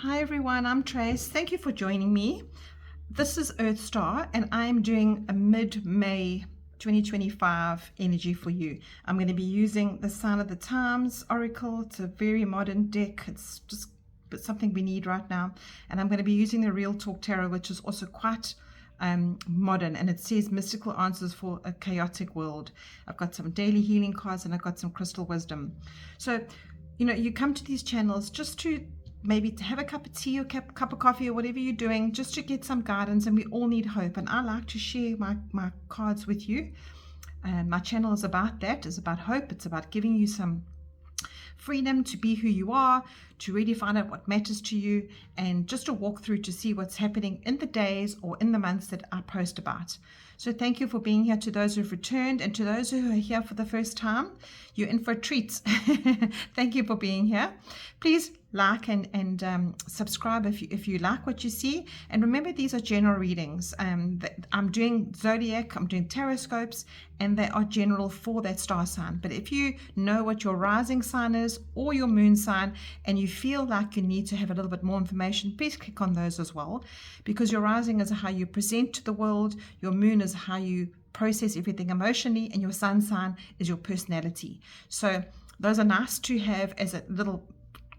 Hi everyone, I'm Trace. Thank you for joining me. This is Earth Star and I'm doing a mid-May 2025 energy for you. I'm going to be using the Sign of the Times Oracle. It's a very modern deck. It's just something we need right now. And I'm going to be using the Real Talk Tarot, which is also quite modern, and it says mystical answers for a chaotic world. I've got some daily healing cards and I've got some crystal wisdom. So, you come to these channels just to maybe to have a cup of tea or cup of coffee or whatever you're doing, just to get some guidance, and we all need hope. And I like to share my cards with you. My channel is about that. It's about hope. It's about giving you some freedom to be who you are, to really find out what matters to you, and just to walk through to see what's happening in the days or in the months that I post about. So thank you for being here. To those who've returned and to those who are here for the first time, you're in for a treat. Thank you for being here. Please like and subscribe if you like what you see. And remember, these are general readings. I'm doing zodiac, I'm doing taroscopes, and they are general for that star sign. But if you know what your rising sign is or your moon sign, and you feel like you need to have a little bit more information, please click on those as well, because your rising is how you present to the world, your moon is how you process everything emotionally, and your sun sign is your personality. So those are nice to have as a little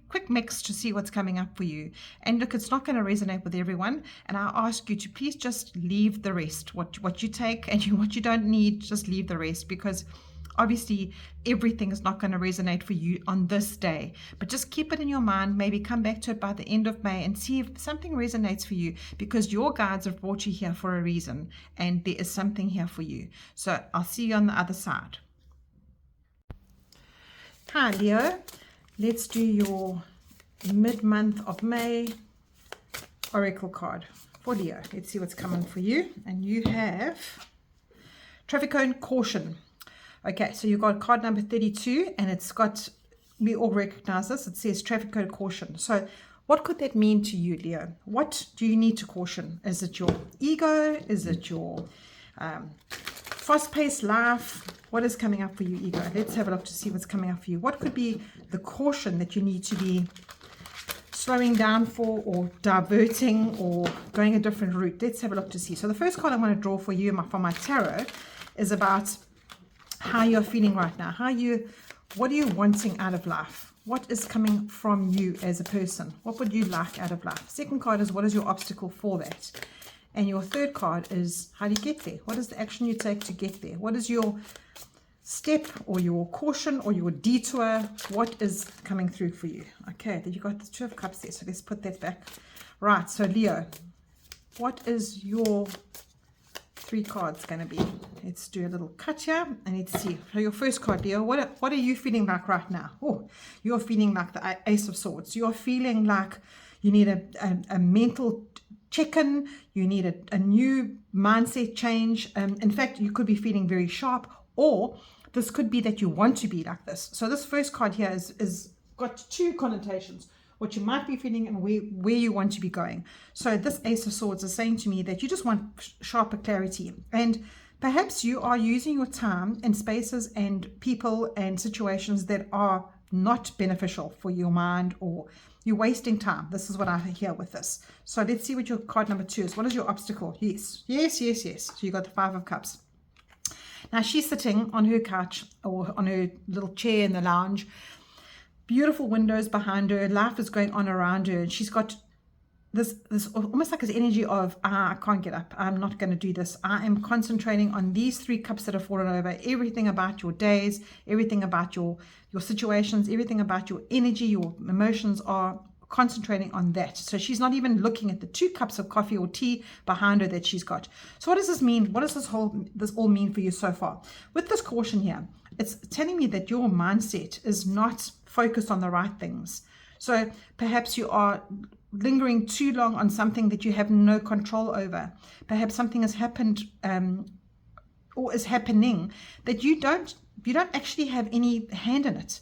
quick mix to see what's coming up for you. And look, it's not going to resonate with everyone, and I ask you to please just leave the rest. What you take and what you don't need, just leave the rest, because obviously everything is not going to resonate for you on this day. But just keep it in your mind, maybe come back to it by the end of May and see if something resonates for you, because your guides have brought you here for a reason, and there is something here for you. So I'll see you on the other side. Hi Leo, let's do your mid-month of May oracle card for Leo. Let's see what's coming for you. And you have traffic cone caution. Okay, so you've got card number 32, and it's got, we all recognize this, it says traffic code caution. So what could that mean to you, Leo? What do you need to caution? Is it your ego? Is it your fast-paced life? What is coming up for you, ego? Let's have a look to see what's coming up for you. What could be the caution that you need to be slowing down for, or diverting, or going a different route? Let's have a look to see. So the first card I want to draw for you for my tarot is about how you're feeling right now. What are you wanting out of life? What is coming from you as a person? What would you like out of life? Second card is, what is your obstacle for that? And your third card is, how do you get there? What is the action you take to get there? What is your step or your caution or your detour? What is coming through for you? Okay, then you got the Two of Cups there, so let's put that back. Right, so Leo, what is your three cards going to be? Let's do a little cut here and let's see. So your first card, Leo, what are you feeling like right now? Oh, you're feeling like the Ace of Swords. You're feeling like you need a mental check-in. You need a new mindset change. In fact, you could be feeling very sharp, or this could be that you want to be like this. So this first card here is got two connotations: what you might be feeling and where you want to be going. So this Ace of Swords is saying to me that you just want sharper clarity, and perhaps you are using your time in spaces and people and situations that are not beneficial for your mind, or you're wasting time. This is what I hear with this. So let's see what your card number 2 is. What is your obstacle? Yes. So you got the Five of Cups. Now she's sitting on her couch or on her little chair in the lounge. Beautiful windows behind her. Life is going on around her, and she's got this almost like this energy of, I can't get up. I'm not going to do this. I am concentrating on these 3 cups that have fallen over. Everything about your days, everything about your situations, everything about your energy, your emotions are concentrating on that. So she's not even looking at the 2 cups of coffee or tea behind her that she's got. So what does this mean? What does this all mean for you so far? With this caution here, it's telling me that your mindset is not focused on the right things. So perhaps you are lingering too long on something that you have no control over. Perhaps something has happened or is happening that you don't actually have any hand in it.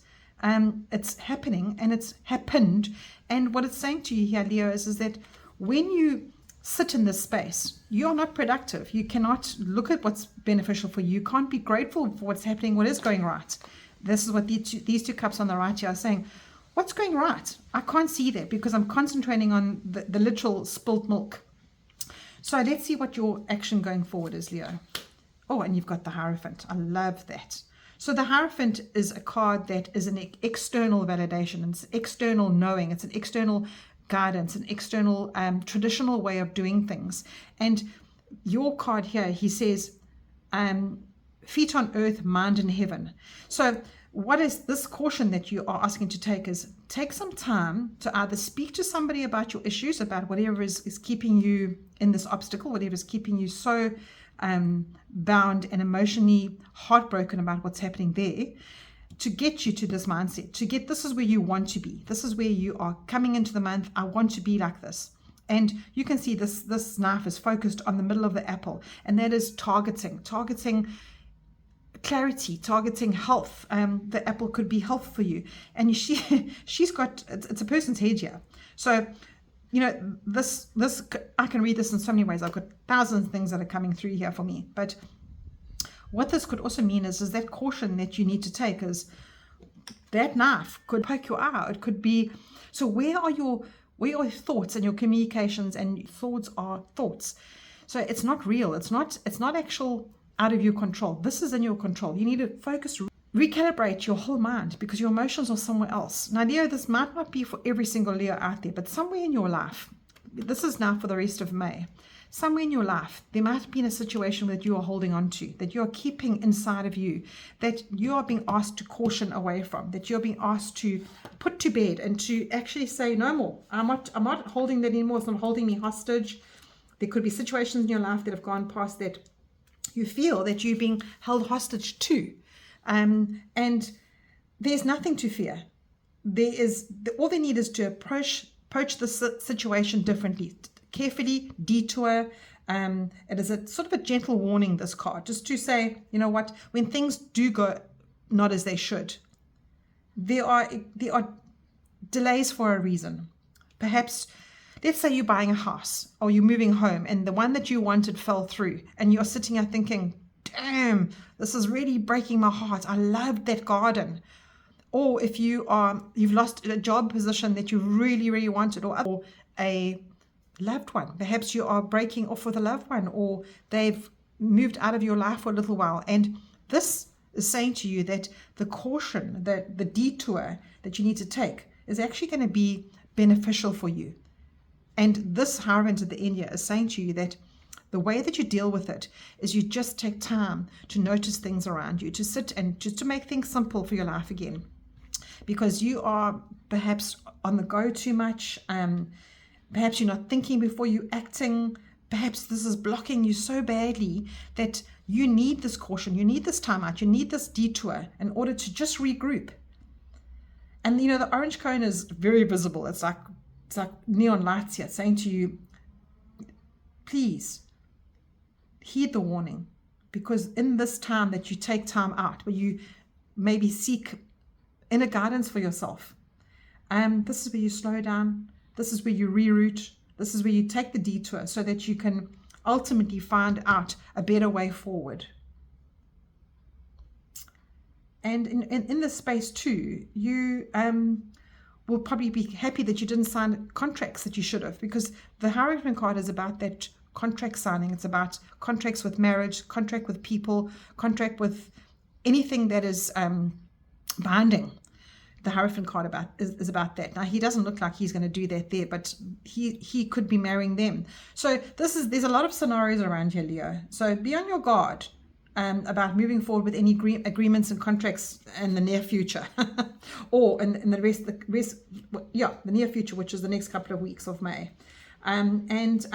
It's happening and it's happened. And what it's saying to you here, Leo, is that when you sit in this space, you're not productive. You cannot look at what's beneficial for you. You can't be grateful for what's happening, what is going right. This is what these two cups on the right here are saying. what's going right? I can't see that because I'm concentrating on the literal spilt milk. So let's see what your action going forward is, Leo. Oh, and you've got the Hierophant. I love that. So the Hierophant is a card that is an external validation. It's external knowing. It's an external guidance, an external traditional way of doing things. And your card here, he says, feet on earth, mind in heaven. So what is this caution that you are asking to take is take some time to either speak to somebody about your issues, about whatever is keeping you in this obstacle, whatever is keeping you so bound and emotionally heartbroken about what's happening there, to get you to this mindset, to get, this is where you want to be. This is where you are coming into the month. I want to be like this. And you can see this knife is focused on the middle of the apple, and that is targeting clarity, targeting health. The apple could be health for you. And she's got, it's a person's head here. So, you know, this I can read this in so many ways. I've got thousands of things that are coming through here for me. But what this could also mean is that caution that you need to take is that knife could poke your eye. It could be, so where are your thoughts and your communications, and thoughts are thoughts. So it's not real. It's not actual out of your control. This is in your control. You need to focus, recalibrate your whole mind, because your emotions are somewhere else. Now, Leo, this might not be for every single Leo out there, but somewhere in your life, this is now for the rest of May, somewhere in your life, there might have been a situation that you are holding on to, that you are keeping inside of you, that you are being asked to caution away from, that you're being asked to put to bed and to actually say, no more. I'm not holding that anymore. It's not holding me hostage. There could be situations in your life that have gone past that you feel that you're being held hostage to. And there's nothing to fear. All they need is to approach the situation differently, carefully, detour. It is a sort of a gentle warning, this card, just to say, you know what, when things do go not as they should, there are delays for a reason. Perhaps, let's say you're buying a house or you're moving home and the one that you wanted fell through, and you're sitting here thinking, damn, this is really breaking my heart. I loved that garden. Or if you've lost a job position that you really, really wanted, or a loved one. Perhaps you are breaking off with a loved one, or they've moved out of your life for a little while. And this is saying to you that the caution, the detour that you need to take is actually going to be beneficial for you. And this Hierophant at the end here is saying to you that the way that you deal with it is you just take time to notice things around you, to sit and just to make things simple for your life again. Because you are perhaps on the go too much. Perhaps you're not thinking before you're acting. Perhaps this is blocking you so badly that you need this caution. You need this time out. You need this detour in order to just regroup. And you know, the orange cone is very visible. It's like neon lights here saying to you, please heed the warning, because in this time that you take time out, where you maybe seek inner guidance for yourself, this is where you slow down. This is where you reroute. This is where you take the detour so that you can ultimately find out a better way forward. And in this space too, you will probably be happy that you didn't sign contracts that you should have, because the Hierophant card is about that contract signing. It's about contracts with marriage, contract with people, contract with anything that is binding. The Hierophant card is about that. Now, he doesn't look like he's going to do that there, but he could be marrying them. So there's a lot of scenarios around here, Leo. So be on your guard about moving forward with any agreements and contracts in the near future, or in the the near future, which is the next couple of weeks of May, and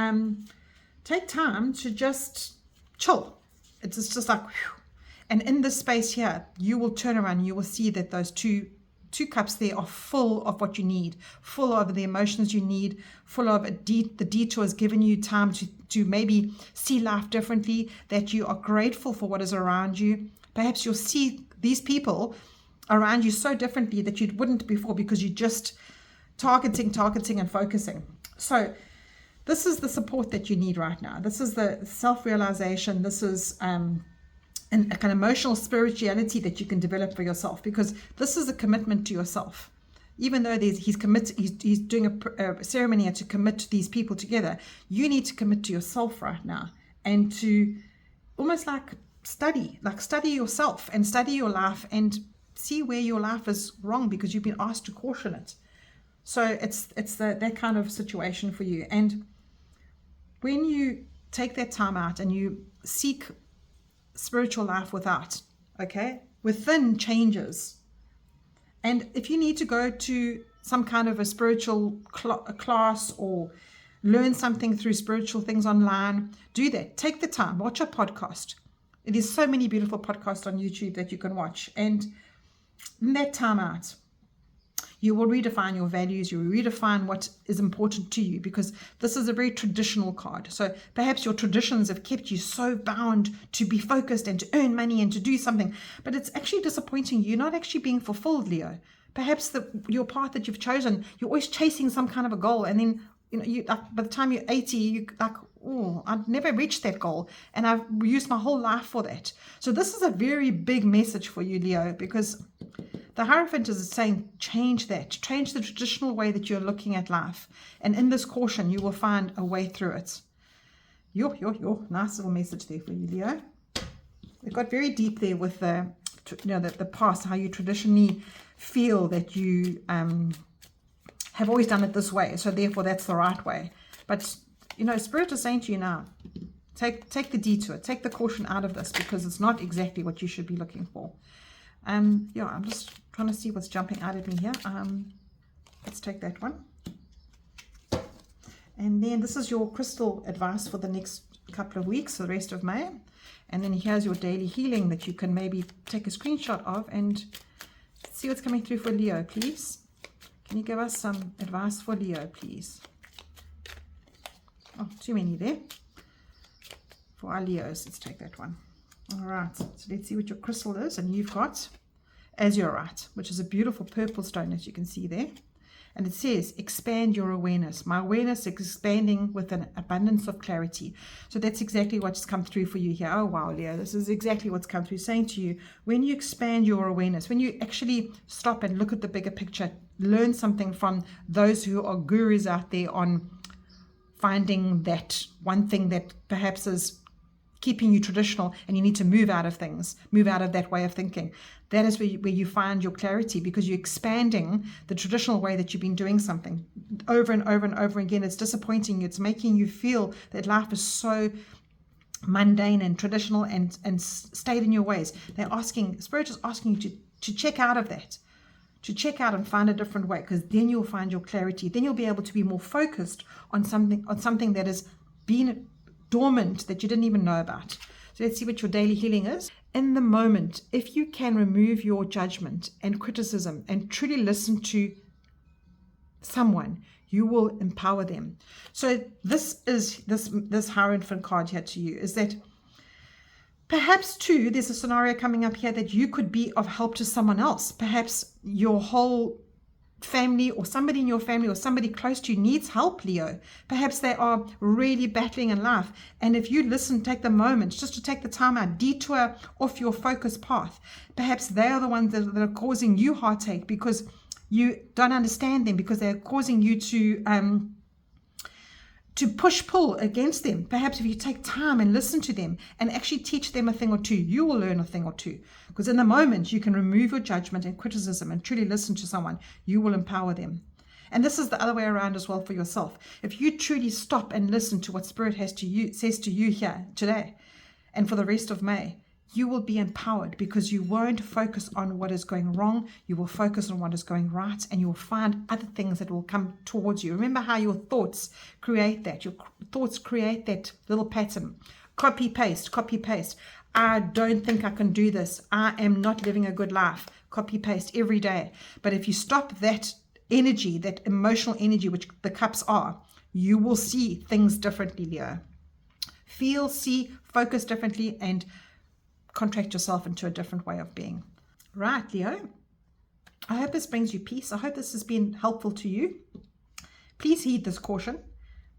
take time to just chill. It's just like, whew. And in this space here, you will turn around and you will see that those two cups there are full of what you need, full of the emotions you need, full of the detours, giving you time to maybe see life differently, that you are grateful for what is around you. Perhaps you'll see these people around you so differently that you wouldn't before, because you're just targeting and focusing. So this is the support that you need right now. This is the self-realization. This is and a kind of emotional spirituality that you can develop for yourself, because this is a commitment to yourself. even though he's doing a ceremony to commit these people together, you need to commit to yourself right now, and to almost like study yourself and study your life and see where your life is wrong, because you've been asked to caution it. So it's that kind of situation for you. And when you take that time out and you seek spiritual life within changes, and if you need to go to some kind of a spiritual class or learn something through spiritual things online, do that. Take the time, watch a podcast. There's so many beautiful podcasts on YouTube that you can watch, and in that time out, you will redefine your values, you will redefine what is important to you, because this is a very traditional card. So perhaps your traditions have kept you so bound to be focused and to earn money and to do something, but it's actually disappointing. You're not actually being fulfilled, Leo. Perhaps your path that you've chosen, you're always chasing some kind of a goal, and then you like, by the time you're 80, you like, oh, I've never reached that goal, and I've used my whole life for that. So this is a very big message for you, Leo, because the Hierophant is saying, change that. Change the traditional way that you're looking at life. And in this caution, you will find a way through it. Yo. Nice little message there for you, Leo. It got very deep there with the past, how you traditionally feel that you have always done it this way. So therefore, that's the right way. But, Spirit is saying to you now, take the detour. Take the caution out of this, because it's not exactly what you should be looking for. I'm just trying to see what's jumping out at me here. Let's take that one. And then this is your crystal advice for the next couple of weeks, for the rest of May. And then here's your daily healing that you can maybe take a screenshot of and see what's coming through for Leo, please. Can you give us some advice for Leo, please? Oh, too many there. For our Leos, let's take that one. All right, so let's see what your crystal is. And you've got azurite, which is a beautiful purple stone, as you can see there. And it says, expand your awareness. My awareness is expanding with an abundance of clarity. So that's exactly what's come through for you here. Oh, wow, Leo, this is exactly what's come through, saying to you, when you expand your awareness, when you actually stop and look at the bigger picture, learn something from those who are gurus out there on finding that one thing that perhaps is keeping you traditional, and you need to move out of things, move out of that way of thinking. That is where you find your clarity, because you're expanding the traditional way that you've been doing something over and over and over again. It's disappointing you. It's making you feel that life is so mundane and traditional and stayed in your ways. Spirit is asking you to check out of that, to check out and find a different way, because then you'll find your clarity. Then you'll be able to be more focused on something that has been dormant, that you didn't even know about. So let's see what your daily healing is. In the moment, if you can remove your judgment and criticism and truly listen to someone, you will empower them. So this Hierophant card here to you is that perhaps too, there's a scenario coming up here that you could be of help to someone else. Perhaps your whole family, or somebody in your family, or somebody close to you needs help, Leo. Perhaps they are really battling in life, and if you listen, take the moment just to take the time out, detour off your focus path. Perhaps they are the ones that are causing you heartache because you don't understand them, because they're causing you to push-pull against them. Perhaps if you take time and listen to them and actually teach them a thing or two, you will learn a thing or two. Because in the moment, you can remove your judgment and criticism and truly listen to someone. You will empower them. And this is the other way around as well for yourself. If you truly stop and listen to what Spirit says to you here today and for the rest of May, you will be empowered, because you won't focus on what is going wrong. You will focus on what is going right, and you will find other things that will come towards you. Remember how your thoughts create that. Your thoughts create that little pattern. Copy, paste, copy, paste. I don't think I can do this. I am not living a good life. Copy, paste every day. But if you stop that energy, that emotional energy, which the cups are, you will see things differently, Leo. Feel, see, focus differently, and contract yourself into a different way of being. Right, Leo, I hope this brings you peace. I hope this has been helpful to you. Please heed this caution.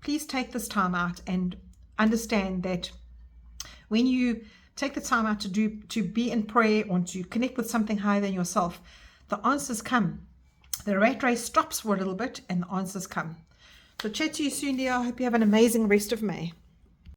Please take this time out and understand that when you take the time out to be in prayer or to connect with something higher than yourself, the answers come. the rat race stops for a little bit and the answers come. So chat to you soon, dear. I hope you have an amazing rest of May.